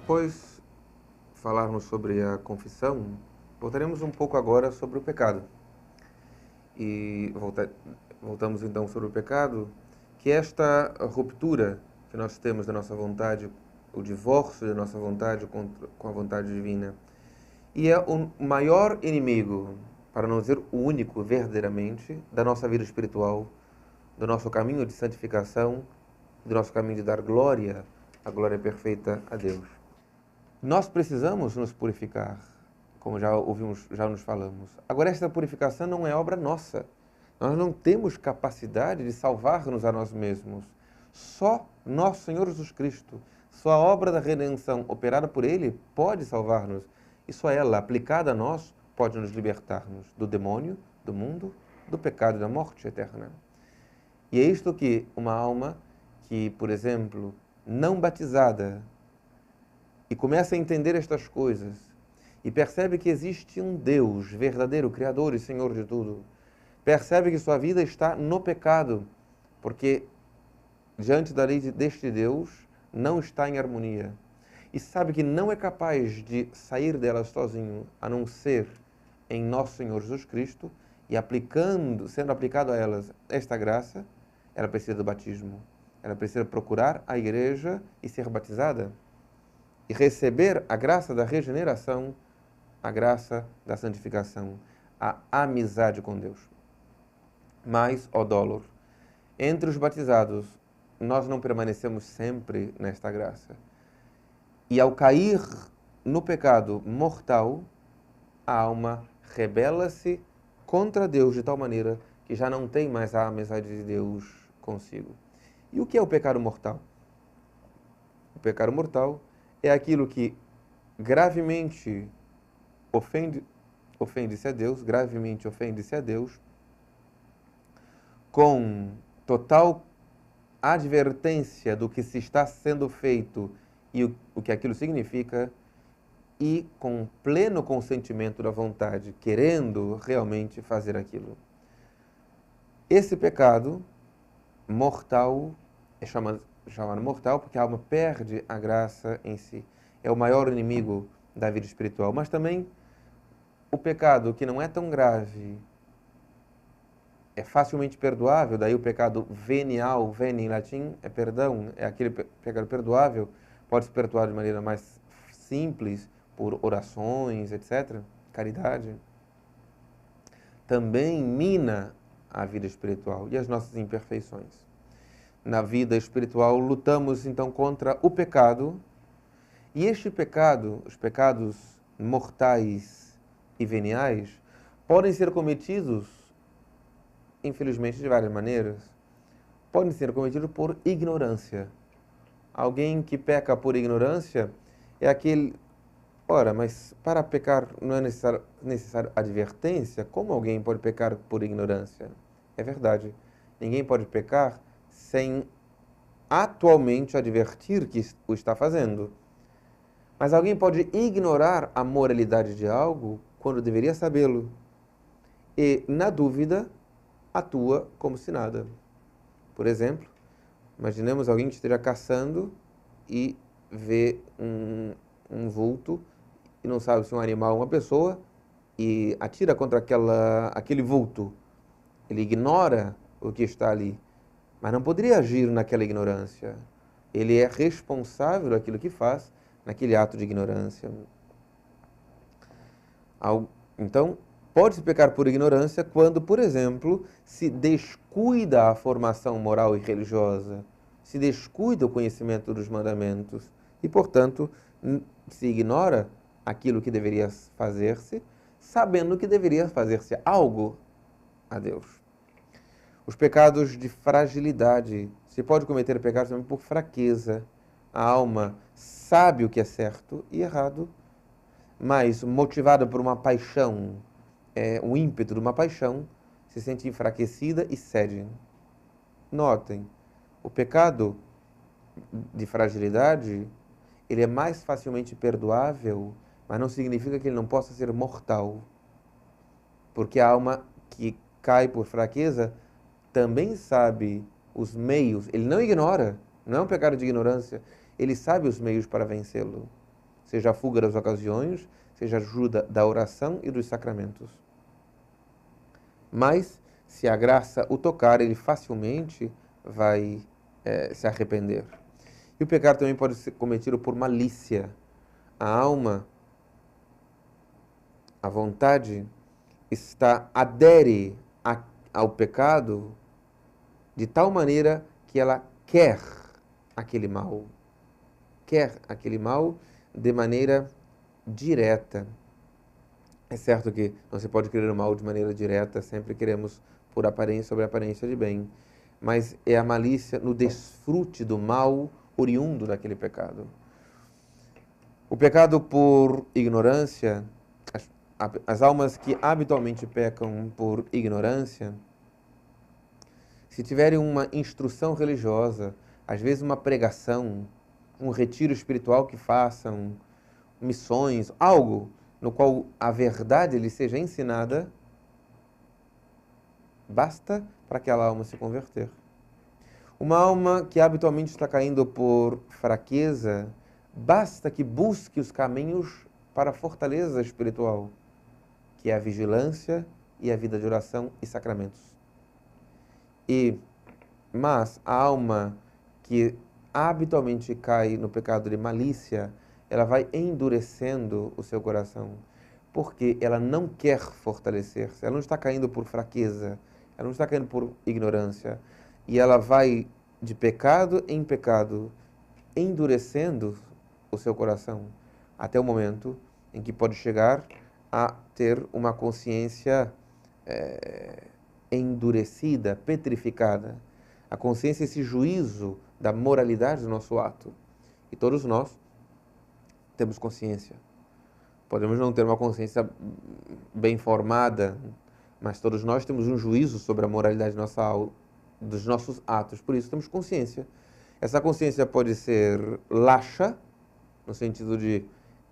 Após falarmos sobre a confissão, voltaremos um pouco agora sobre o pecado. E voltamos então sobre o pecado, que é esta ruptura que nós temos da nossa vontade, o divórcio da nossa vontade com a vontade divina. E é o maior inimigo, para não dizer o único verdadeiramente, da nossa vida espiritual, do nosso caminho de santificação, do nosso caminho de dar glória, a glória perfeita a Deus. Nós precisamos nos purificar, como já ouvimos, já nos falamos. Agora, esta purificação não é obra nossa. Nós não temos capacidade de salvar-nos a nós mesmos. Só nosso Senhor Jesus Cristo, só a obra da redenção operada por Ele pode salvar-nos. E só ela, aplicada a nós, pode nos libertar-nos do demônio, do mundo, do pecado e da morte eterna. E é isto que uma alma que, por exemplo, não batizada, e começa a entender estas coisas, e percebe que existe um Deus verdadeiro, Criador e Senhor de tudo, percebe que sua vida está no pecado, porque diante da lei deste Deus não está em harmonia, e sabe que não é capaz de sair dela sozinho, a não ser em nosso Senhor Jesus Cristo, e sendo aplicado a elas esta graça, ela precisa do batismo. Ela precisa procurar a igreja e ser batizada. E receber a graça da regeneração, a graça da santificação, a amizade com Deus. Mas, ó dólor, entre os batizados, nós não permanecemos sempre nesta graça. E ao cair no pecado mortal, a alma rebela-se contra Deus de tal maneira que já não tem mais a amizade de Deus consigo. E o que é o pecado mortal? O pecado mortal é aquilo que gravemente ofende-se a Deus, gravemente ofende-se a Deus, com total advertência do que se está sendo feito e o que aquilo significa, e com pleno consentimento da vontade, querendo realmente fazer aquilo. Esse pecado mortal é chamado mortal porque a alma perde a graça em si. É o maior inimigo da vida espiritual. Mas também o pecado que não é tão grave é facilmente perdoável, daí o pecado venial, veni em latim, é perdão, é aquele pecado perdoável, pode ser perdoado de maneira mais simples, por orações, etc., caridade, também mina a vida espiritual e as nossas imperfeições. Na vida espiritual, lutamos então contra o pecado, e este pecado, os pecados mortais e veniais, podem ser cometidos, infelizmente, de várias maneiras. Podem ser cometidos por ignorância. Alguém que peca por ignorância é aquele... Ora, mas para pecar não é necessário advertência? Como alguém pode pecar por ignorância? É verdade. Ninguém pode pecar sem atualmente advertir que o está fazendo. Mas alguém pode ignorar a moralidade de algo quando deveria sabê-lo. E, na dúvida, atua como se nada. Por exemplo, imaginemos alguém que esteja caçando e vê um vulto e não sabe se é um animal ou uma pessoa e atira contra aquele vulto. Ele ignora o que está ali, mas não poderia agir naquela ignorância. Ele é responsável daquilo que faz naquele ato de ignorância. Então, pode-se pecar por ignorância quando, por exemplo, se descuida a formação moral e religiosa, se descuida o conhecimento dos mandamentos e, portanto, se ignora aquilo que deveria fazer-se, sabendo que deveria fazer-se algo a Deus. Os pecados de fragilidade. Se pode cometer pecados também por fraqueza. A alma sabe o que é certo e errado, mas motivada por uma paixão, um ímpeto de uma paixão, se sente enfraquecida e cede. Notem, o pecado de fragilidade, ele é mais facilmente perdoável, mas não significa que ele não possa ser mortal. Porque a alma que cai por fraqueza também sabe os meios, ele não ignora, não é um pecado de ignorância, ele sabe os meios para vencê-lo. seja a fuga das ocasiões, seja a ajuda da oração e dos sacramentos. Mas, se a graça o tocar, ele facilmente vai se arrepender. E o pecado também pode ser cometido por malícia. A alma, a vontade, adere ao pecado de tal maneira que ela quer aquele mal. Quer aquele mal de maneira direta. É certo que não se pode querer o mal de maneira direta, sempre queremos por aparência sobre aparência de bem, mas é a malícia no desfrute do mal oriundo daquele pecado. O pecado por ignorância, as almas que habitualmente pecam por ignorância, se tiverem uma instrução religiosa, às vezes uma pregação, um retiro espiritual que façam, missões, algo no qual a verdade lhe seja ensinada, basta para aquela alma se converter. Uma alma que habitualmente está caindo por fraqueza, basta que busque os caminhos para a fortaleza espiritual, que é a vigilância e a vida de oração e sacramentos. Mas a alma que habitualmente cai no pecado de malícia, ela vai endurecendo o seu coração, porque ela não quer fortalecer-se, ela não está caindo por fraqueza, ela não está caindo por ignorância, e ela vai de pecado em pecado, endurecendo o seu coração, até o momento em que pode chegar a ter uma consciência endurecida, petrificada. A consciência é esse juízo da moralidade do nosso ato. E todos nós temos consciência. Podemos não ter uma consciência bem formada, mas todos nós temos um juízo sobre a moralidade dos nossos atos. Por isso temos consciência. Essa consciência pode ser laxa, no sentido de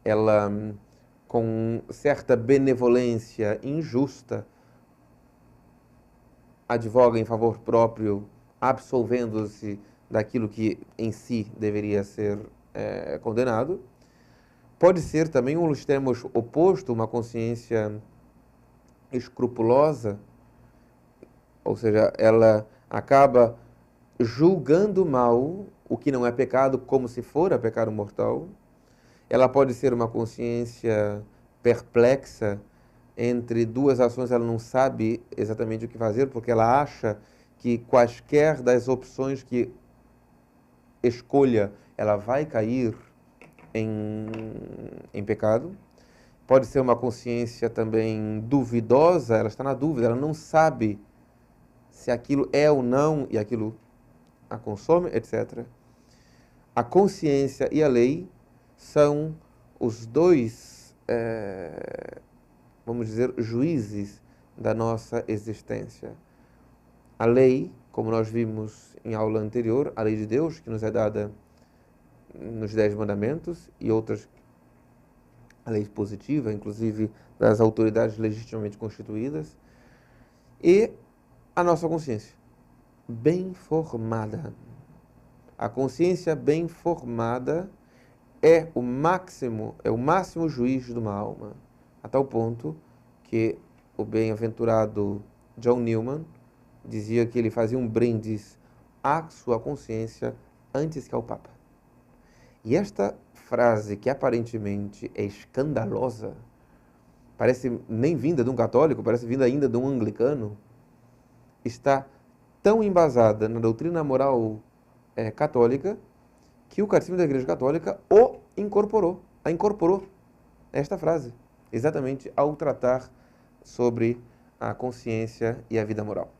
ela, com certa benevolência injusta, advoga em favor próprio, absolvendo-se daquilo que em si deveria ser condenado. Pode ser também um extremo oposto, uma consciência escrupulosa, ou seja, ela acaba julgando mal o que não é pecado como se for pecado mortal. Ela pode ser uma consciência perplexa entre duas ações, ela não sabe exatamente o que fazer, porque ela acha que quaisquer das opções que escolha, ela vai cair em pecado. Pode ser uma consciência também duvidosa, ela está na dúvida, ela não sabe se aquilo é ou não, e aquilo a consome, etc. A consciência e a lei são os dois, vamos dizer, juízes da nossa existência. A lei, como nós vimos em aula anterior, a lei de Deus, que nos é dada nos 10 mandamentos, e outras, a lei positiva, inclusive das autoridades legitimamente constituídas, e a nossa consciência bem formada. A consciência bem formada é o máximo juiz de uma alma, a tal ponto que o bem-aventurado John Newman dizia que ele fazia um brindis à sua consciência antes que ao Papa. E esta frase, que aparentemente é escandalosa, parece nem vinda de um católico, parece vinda ainda de um anglicano, está tão embasada na doutrina moral católica, que o Catecismo da Igreja Católica a incorporou esta frase, exatamente ao tratar sobre a consciência e a vida moral.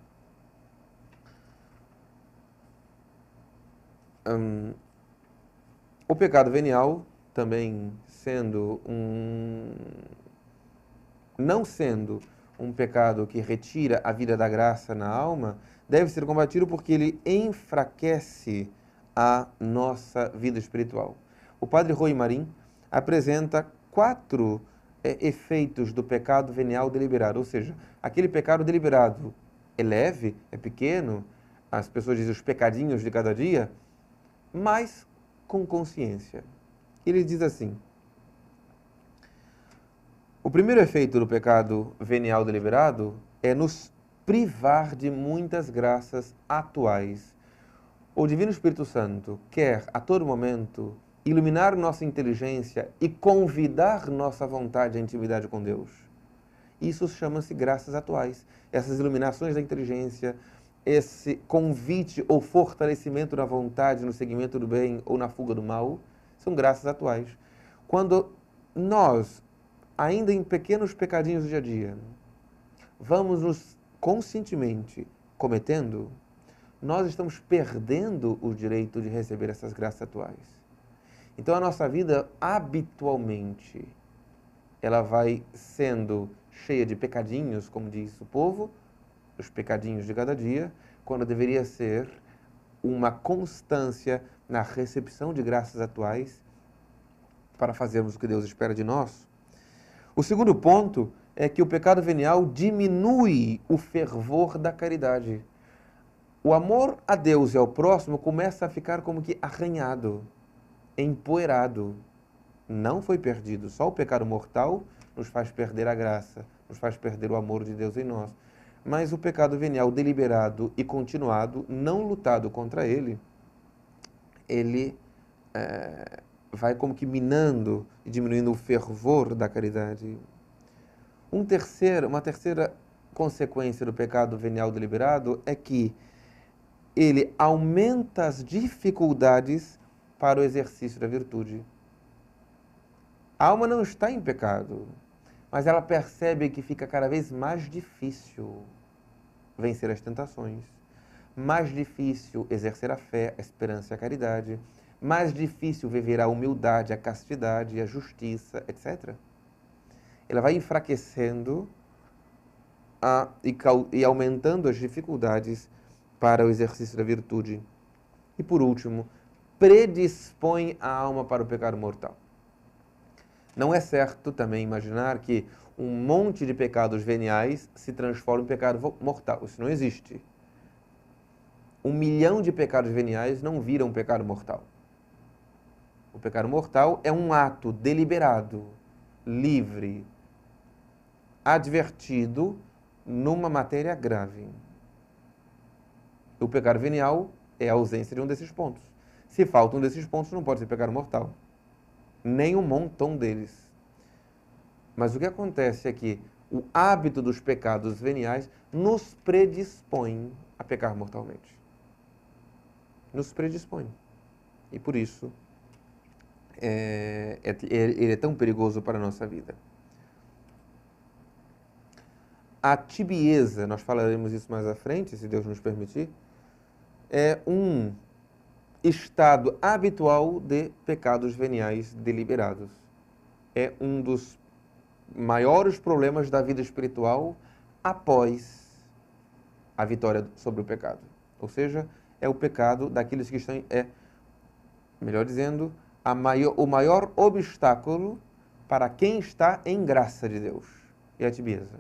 O pecado venial, também não sendo um pecado que retira a vida da graça na alma, deve ser combatido porque ele enfraquece a nossa vida espiritual. O padre Rui Marim apresenta 4 efeitos do pecado venial deliberado, ou seja, aquele pecado deliberado é leve, é pequeno, as pessoas dizem os pecadinhos de cada dia, mas com consciência. Ele diz assim: O primeiro efeito do pecado venial deliberado é nos privar de muitas graças atuais. O Divino Espírito Santo quer, a todo momento, iluminar nossa inteligência e convidar nossa vontade à intimidade com Deus. Isso chama-se graças atuais. Essas iluminações da inteligência, esse convite ou fortalecimento da vontade no seguimento do bem ou na fuga do mal, são graças atuais. Quando nós, ainda em pequenos pecadinhos do dia a dia, vamos nos conscientemente cometendo, nós estamos perdendo o direito de receber essas graças atuais. Então a nossa vida, habitualmente, ela vai sendo cheia de pecadinhos, como diz o povo, os pecadinhos de cada dia, quando deveria ser uma constância na recepção de graças atuais para fazermos o que Deus espera de nós. O segundo ponto é que o pecado venial diminui o fervor da caridade. O amor a Deus e ao próximo começa a ficar como que arranhado, empoeirado. Não foi perdido. Só o pecado mortal nos faz perder a graça, nos faz perder o amor de Deus em nós. Mas o pecado venial deliberado e continuado, não lutado contra ele, ele vai como que minando e diminuindo o fervor da caridade. Uma terceira consequência do pecado venial deliberado é que ele aumenta as dificuldades para o exercício da virtude. A alma não está em pecado, mas ela percebe que fica cada vez mais difícil vencer as tentações, mais difícil exercer a fé, a esperança e a caridade, mais difícil viver a humildade, a castidade, a justiça, etc. Ela vai enfraquecendo e aumentando as dificuldades para o exercício da virtude. E por último, predispõe a alma para o pecado mortal. Não é certo também imaginar que um monte de pecados veniais se transforma em pecado mortal. Isso não existe. 1 milhão de pecados veniais não viram pecado mortal. O pecado mortal é um ato deliberado, livre, advertido numa matéria grave. O pecado venial é a ausência de um desses pontos. Se falta um desses pontos, não pode ser pecado mortal. Nem um montão deles. Mas o que acontece é que o hábito dos pecados veniais nos predispõe a pecar mortalmente. Nos predispõe. E por isso, ele é tão perigoso para a nossa vida. A tibieza, nós falaremos isso mais à frente, se Deus nos permitir, é um estado habitual de pecados veniais deliberados. É um dos maiores problemas da vida espiritual após a vitória sobre o pecado. Ou seja, é o pecado daqueles que estão... melhor dizendo, o maior obstáculo para quem está em graça de Deus. É a tibieza.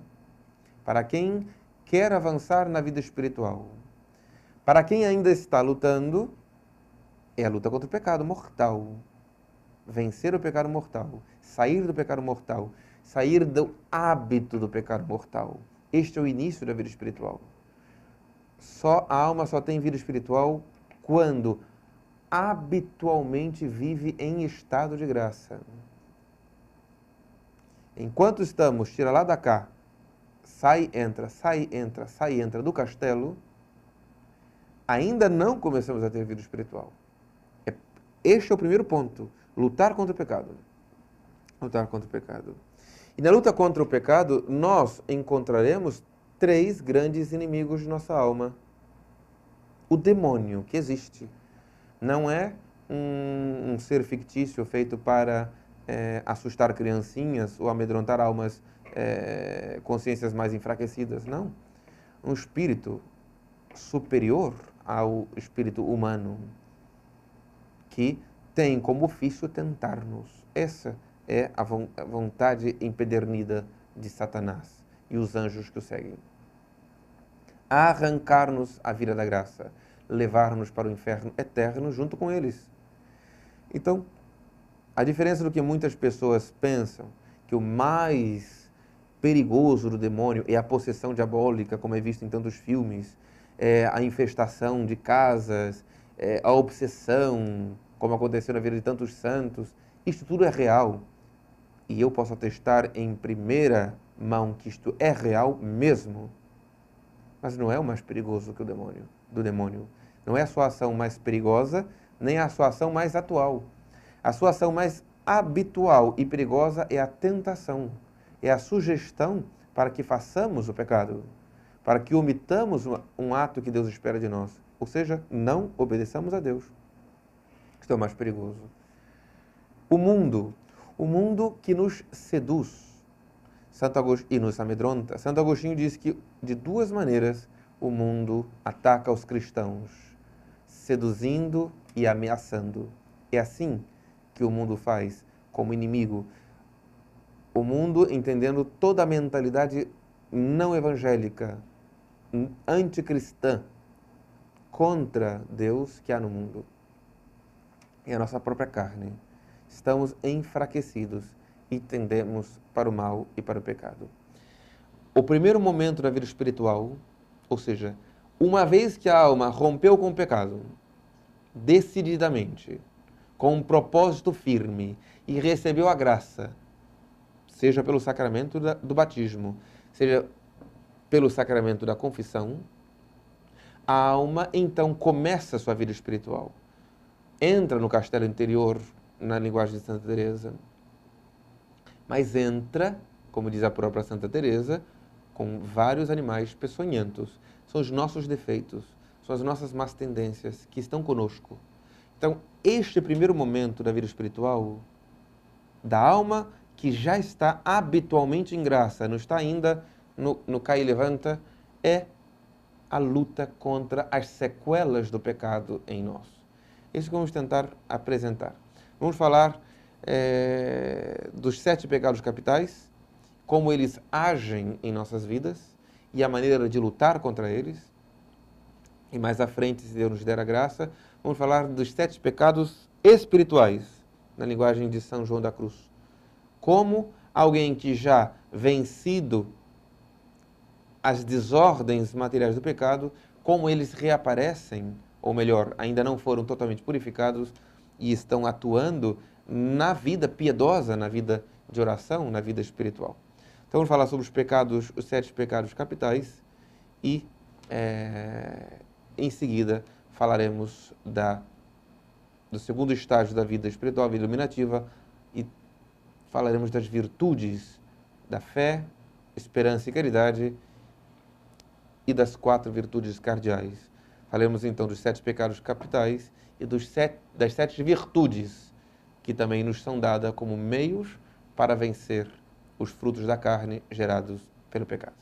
Para quem quer avançar na vida espiritual. Para quem ainda está lutando, é a luta contra o pecado mortal. Vencer o pecado mortal. Sair do pecado mortal. Sair do hábito do pecado mortal. Este é o início da vida espiritual. A alma só tem vida espiritual quando habitualmente vive em estado de graça. Enquanto estamos, tira lá da cá, sai, entra do castelo, ainda não começamos a ter vida espiritual. Este é o primeiro ponto, lutar contra o pecado. Lutar contra o pecado. E na luta contra o pecado, nós encontraremos 3 grandes inimigos de nossa alma. O demônio, que existe, não é um ser fictício feito para assustar criancinhas ou amedrontar almas, consciências mais enfraquecidas, não. Um espírito superior ao espírito humano, que tem como ofício tentar-nos. Essa é a vontade empedernida de Satanás e os anjos que o seguem. Arrancar-nos a vida da graça, levar-nos para o inferno eterno junto com eles. Então, a diferença do que muitas pessoas pensam, que que o mais perigoso do demônio é a possessão diabólica, como é visto em tantos filmes, é a infestação de casas, é a obsessão, como aconteceu na vida de tantos santos. Isto tudo é real. E eu posso atestar em primeira mão que isto é real mesmo. Mas não é o mais perigoso que o demônio, do demônio. Não é a sua ação mais perigosa, nem a sua ação mais atual. A sua ação mais habitual e perigosa é a tentação, é a sugestão para que façamos o pecado, para que omitamos um ato que Deus espera de nós. Ou seja, não obedeçamos a Deus. Isto é o mais perigoso. O mundo que nos seduz, e nos amedronta. Santo Agostinho diz que de duas maneiras o mundo ataca os cristãos, seduzindo e ameaçando. É assim que o mundo faz como inimigo. O mundo entendendo toda a mentalidade não evangélica, anticristã, contra Deus que há no mundo. É a nossa própria carne. Estamos enfraquecidos e tendemos para o mal e para o pecado. O primeiro momento da vida espiritual, ou seja, uma vez que a alma rompeu com o pecado, decididamente, com um propósito firme e recebeu a graça, seja pelo sacramento do batismo, seja pelo sacramento da confissão, a alma então começa a sua vida espiritual. Entra no castelo interior, na linguagem de Santa Teresa, mas entra, como diz a própria Santa Teresa, com vários animais peçonhentos. São os nossos defeitos, são as nossas más tendências que estão conosco. Então, este primeiro momento da vida espiritual, da alma que já está habitualmente em graça, não está ainda no cai e levanta, é a luta contra as sequelas do pecado em nós. Isso que vamos tentar apresentar. Vamos falar dos 7 pecados capitais, como eles agem em nossas vidas e a maneira de lutar contra eles. E mais à frente, se Deus nos der a graça, vamos falar dos 7 pecados espirituais, na linguagem de São João da Cruz. Como alguém que já vencido as desordens materiais do pecado, como eles reaparecem, ou melhor, ainda não foram totalmente purificados e estão atuando na vida piedosa, na vida de oração, na vida espiritual. Então vamos falar sobre os 7 pecados capitais e em seguida falaremos do segundo estágio da vida espiritual, a vida iluminativa, e falaremos das virtudes da fé, esperança e caridade e das 4 virtudes cardeais. Falaremos então dos 7 pecados capitais e das 7 virtudes que também nos são dadas como meios para vencer os frutos da carne gerados pelo pecado.